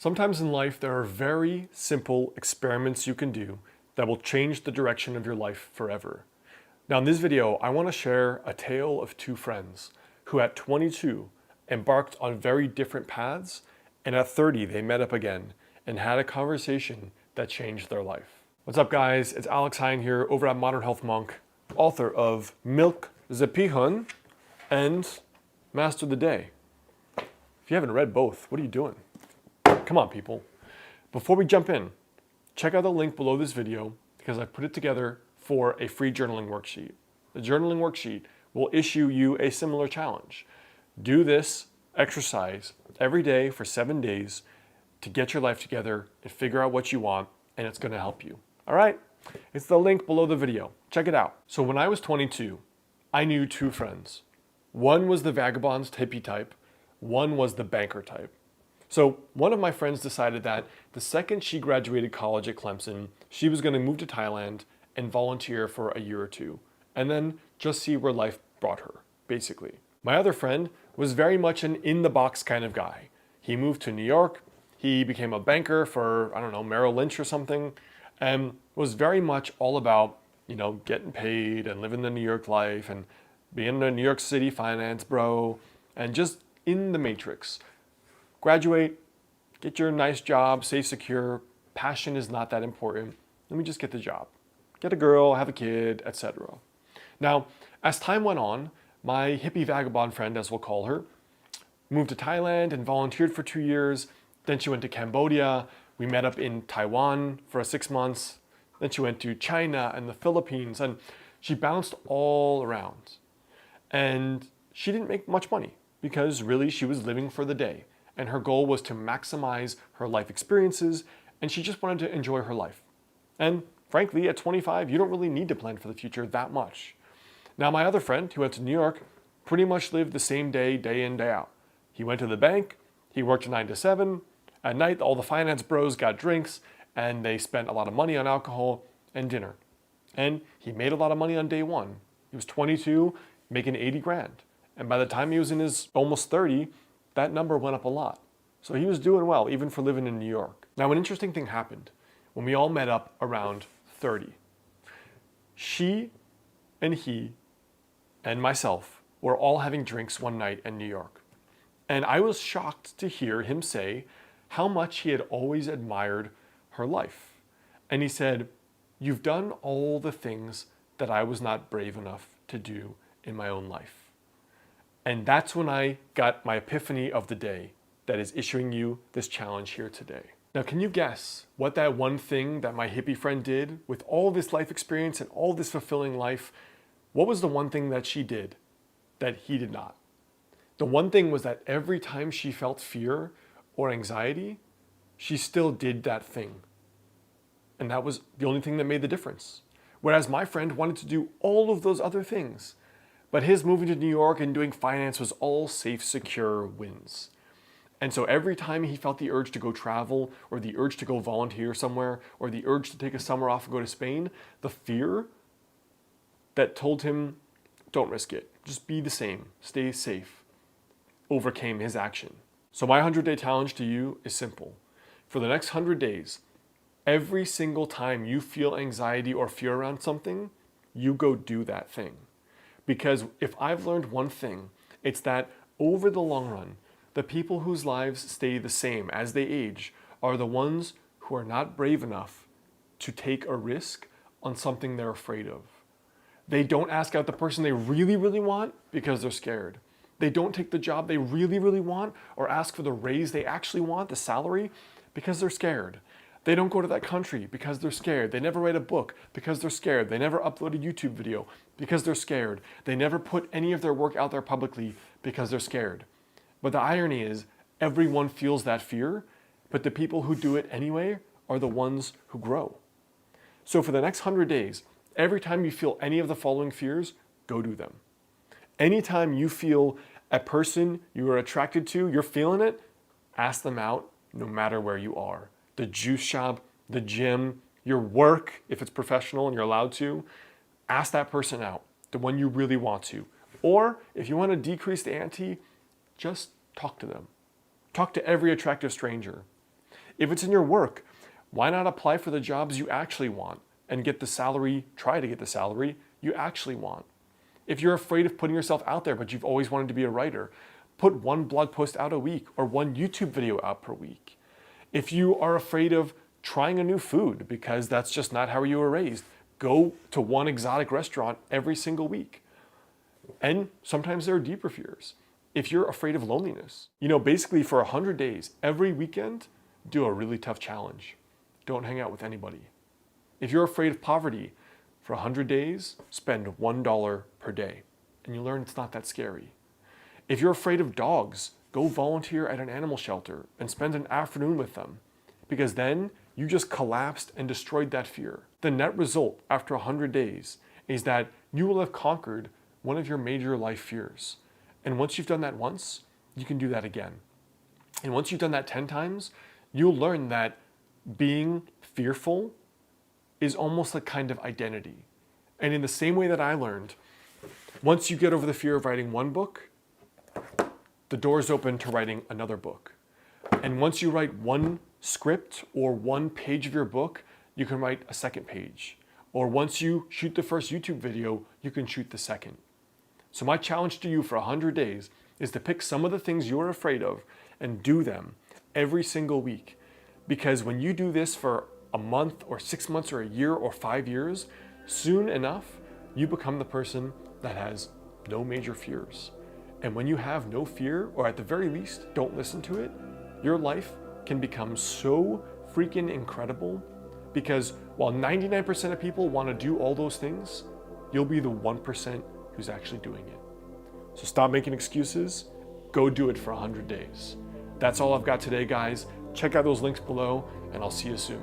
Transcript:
Sometimes in life, there are very simple experiments you can do that will change the direction of your life forever. Now in this video, I want to share a tale of two friends who at 22 embarked on very different paths, and at 30 they met up again and had a conversation that changed their life. What's up guys, it's Alex Hein here over at Modern Health Monk, author of Milk the Pihon and Master the Day. If you haven't read both, what are you doing? Come on people. Before we jump in, check out the link below this video because I put it together for a free journaling worksheet. The journaling worksheet will issue you a similar challenge. Do this exercise every day for 7 days to get your life together and figure out what you want, and it's going to help you. All right? It's the link below the video. Check it out. So when I was 22, I knew two friends. One was the vagabonds hippie type, one was the banker type. So one of my friends decided that the second she graduated college at Clemson, she was going to move to Thailand and volunteer for a year or two, and then just see where life brought her, basically. My other friend was very much an in-the-box kind of guy. He moved to New York, he became a banker for, I don't know, Merrill Lynch or something, and was very much all about, getting paid and living the New York life and being a New York City finance bro, and just in the matrix. Graduate, get your nice job, stay secure, passion is not that important, let me just get the job. Get a girl, have a kid, etc. Now, as time went on, my hippie vagabond friend, as we'll call her, moved to Thailand and volunteered for 2 years. Then she went to Cambodia. We met up in Taiwan for 6 months. Then she went to China and the Philippines, and she bounced all around. And she didn't make much money because really she was living for the day. And her goal was to maximize her life experiences, and she just wanted to enjoy her life. And frankly, at 25, you don't really need to plan for the future that much. Now, my other friend who went to New York pretty much lived the same day, day in, day out. He went to the bank, he worked 9 to 7. At night, all the finance bros got drinks, and they spent a lot of money on alcohol and dinner. And he made a lot of money on day one. He was 22, making 80 grand. And by the time he was in his almost 30, that number went up a lot. So he was doing well, even for living in New York. Now, an interesting thing happened when we all met up around 30. She and he and myself were all having drinks one night in New York. And I was shocked to hear him say how much he had always admired her life. And he said, "You've done all the things that I was not brave enough to do in my own life." And that's when I got my epiphany of the day that is issuing you this challenge here today. Now, can you guess what that one thing that my hippie friend did with all this life experience and all this fulfilling life? What was the one thing that she did that he did not? The one thing was that every time she felt fear or anxiety, she still did that thing. And that was the only thing that made the difference. Whereas my friend wanted to do all of those other things. But his moving to New York and doing finance was all safe, secure wins. And so every time he felt the urge to go travel, or the urge to go volunteer somewhere, or the urge to take a summer off and go to Spain, the fear that told him, don't risk it, just be the same, stay safe, overcame his action. So my 100-day challenge to you is simple. For the next 100 days, every single time you feel anxiety or fear around something, you go do that thing. Because if I've learned one thing, it's that over the long run, the people whose lives stay the same as they age are the ones who are not brave enough to take a risk on something they're afraid of. They don't ask out the person they really, really want because they're scared. They don't take the job they really, really want or ask for the raise they actually want, the salary, because they're scared. They don't go to that country because they're scared. They never write a book because they're scared. They never upload a YouTube video because they're scared. They never put any of their work out there publicly because they're scared. But the irony is, everyone feels that fear, but the people who do it anyway are the ones who grow. So for the next 100 days, every time you feel any of the following fears, go do them. Anytime you feel a person you are attracted to, you're feeling it, ask them out no matter where you are. The juice shop, the gym, your work, if it's professional and you're allowed to, ask that person out, the one you really want to. Or if you want to decrease the ante, just talk to them. Talk to every attractive stranger. If it's in your work, why not apply for the jobs you actually want and get the salary, try to get the salary you actually want? If you're afraid of putting yourself out there, but you've always wanted to be a writer, put one blog post out a week or one YouTube video out per week. If you are afraid of trying a new food because that's just not how you were raised, go to one exotic restaurant every single week. And sometimes there are deeper fears. If you're afraid of loneliness, basically for 100 days, every weekend, do a really tough challenge. Don't hang out with anybody. If you're afraid of poverty, for 100 days, spend $1 per day. And you learn it's not that scary. If you're afraid of dogs, go volunteer at an animal shelter and spend an afternoon with them, because then you just collapsed and destroyed that fear. The net result after 100 days is that you will have conquered one of your major life fears. And once you've done that once, you can do that again. And once you've done that 10 times, you'll learn that being fearful is almost a kind of identity. And in the same way that I learned, once you get over the fear of writing one book, the door's open to writing another book. And once you write one script or one page of your book, you can write a second page. Or once you shoot the first YouTube video, you can shoot the second. So my challenge to you for 100 days is to pick some of the things you're afraid of and do them every single week. Because when you do this for a month or 6 months or a year or 5 years, soon enough, you become the person that has no major fears. And when you have no fear, or at the very least, don't listen to it, your life can become so freaking incredible, because while 99% of people want to do all those things, you'll be the 1% who's actually doing it. So stop making excuses, go do it for 100 days. That's all I've got today, guys. Check out those links below, and I'll see you soon.